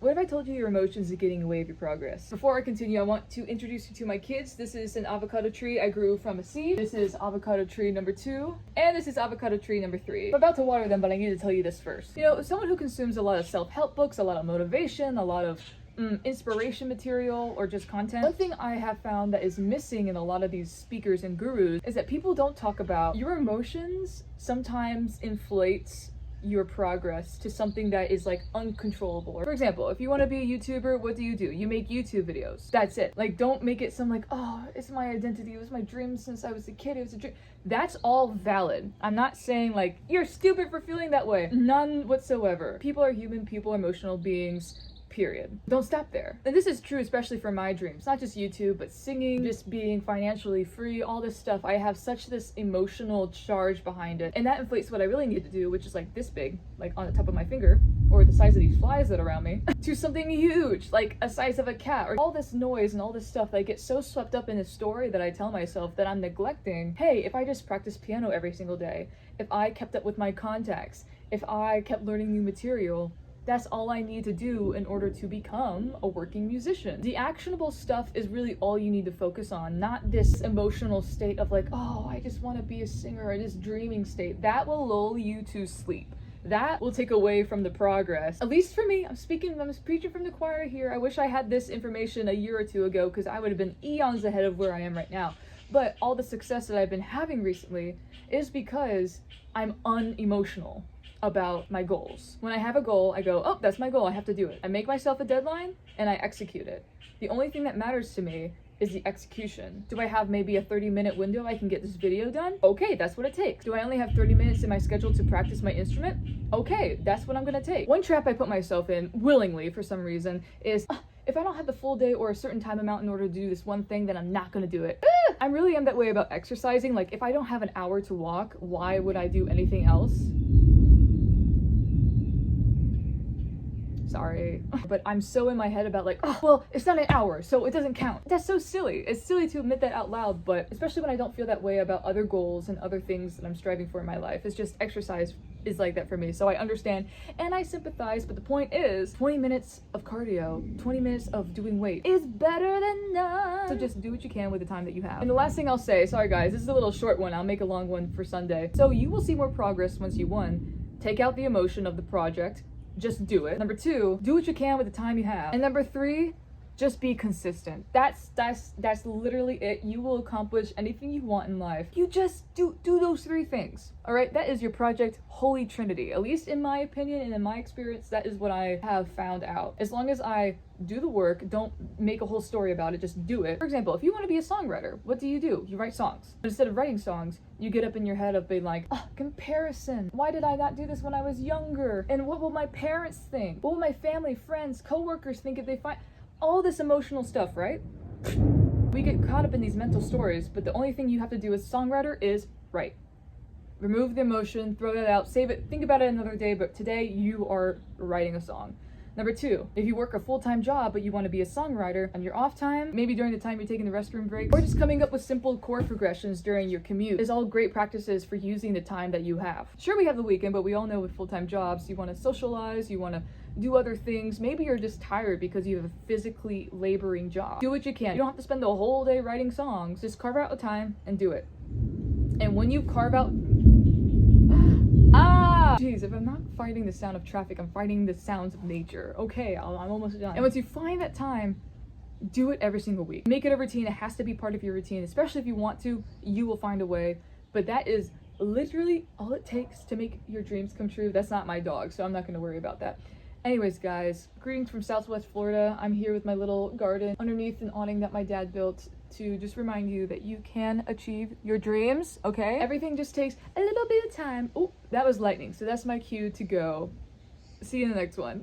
What if I told you your emotions are getting in the way of your progress? Before I continue, I want to introduce you to my kids. This is an avocado tree I grew from a seed. This is avocado tree number 2. And this is avocado tree number 3. I'm about to water them, but I need to tell you this first. You know, someone who consumes a lot of self-help books, a lot of motivation, a lot of inspiration material, or just content, one thing I have found that is missing in a lot of these speakers and gurus is that people don't talk about your emotions sometimes inflates your progress to something that is like uncontrollable. For example, if you want to be a YouTuber, what do? You make YouTube videos. That's it. Like, don't make it some like, oh, it's my identity, it was my dream since I was a kid, it was a dream. That's all valid. I'm not saying like you're stupid for feeling that way. None whatsoever. People are human, people are emotional beings. Period. Don't stop there. And this is true especially for my dreams, not just YouTube, but singing, just being financially free, all this stuff. I have such this emotional charge behind it, and that inflates what I really need to do, which is like this big, like on the top of my finger, or the size of these flies that are around me, to something huge, like a size of a cat, or all this noise and all this stuff that I get so swept up in this story that I tell myself that I'm neglecting. Hey, if I just practice piano every single day, if I kept up with my contacts, if I kept learning new material, that's all I need to do in order to become a working musician. The actionable stuff is really all you need to focus on, not this emotional state of like, oh, I just want to be a singer, or this dreaming state. That will lull you to sleep. That will take away from the progress. At least for me, I'm preaching from the choir here. I wish I had this information a year or two ago, because I would have been eons ahead of where I am right now. But all the success that I've been having recently is because I'm unemotional about my goals. When I have a goal, I go, oh, that's my goal, I have to do it. I make myself a deadline and I execute it. The only thing that matters to me is the execution. Do I have maybe a 30-minute window I can get this video done? Okay, that's what it takes. Do I only have 30 minutes in my schedule to practice my instrument? Okay, that's what I'm gonna take. One trap I put myself in, willingly for some reason, is if I don't have the full day or a certain time amount in order to do this one thing, then I'm not gonna do it. I really am that way about exercising. Like, if I don't have an hour to walk, why would I do anything else? Sorry. But I'm so in my head about like, oh, well, it's not an hour, so it doesn't count. That's so silly. It's silly to admit that out loud, but especially when I don't feel that way about other goals and other things that I'm striving for in my life. It's just exercise is like that for me. So I understand and I sympathize, but the point is 20 minutes of cardio, 20 minutes of doing weight is better than none. So just do what you can with the time that you have. And the last thing I'll say, sorry guys, this is a little short one. I'll make a long one for Sunday. So you will see more progress once you, 1, take out the emotion of the project. Just do it. Number 2, do what you can with the time you have. And number 3, just be consistent. That's literally it. You will accomplish anything you want in life. You just do those 3 things. All right, that is your project holy trinity. At least in my opinion and in my experience, that is what I have found out. As long as I do the work, don't make a whole story about it, just do it. For example, if you want to be a songwriter, what do? You write songs. But instead of writing songs, you get up in your head of being like, oh, comparison. Why did I not do this when I was younger? And what will my parents think? What will my family, friends, coworkers think if they find all this emotional stuff, right? We get caught up in these mental stories, but the only thing you have to do as a songwriter is write. Remove the emotion, throw that out, save it, think about it another day, but today you are writing a song. Number 2, if you work a full-time job but you want to be a songwriter on your off time, maybe during the time you're taking the restroom break, or just coming up with simple chord progressions during your commute, is all great practices for using the time that you have. Sure, we have the weekend, but we all know with full-time jobs, you want to socialize, you want to do other things. Maybe you're just tired because you have a physically laboring job. Do what you can. You don't have to spend the whole day writing songs. Just carve out a time and do it. And when you carve out Jeez, if I'm not fighting the sound of traffic, I'm fighting the sounds of nature. Okay, I'm almost done. And once you find that time, do it every single week. Make it a routine. It has to be part of your routine, especially if you want to. You will find a way. But that is literally all it takes to make your dreams come true. That's not my dog, so I'm not going to worry about that. Anyways, guys, greetings from Southwest Florida. I'm here with my little garden underneath an awning that my dad built to just remind you that you can achieve your dreams, okay? Everything just takes a little bit of time. Oh, that was lightning, so that's my cue to go. See you in the next one.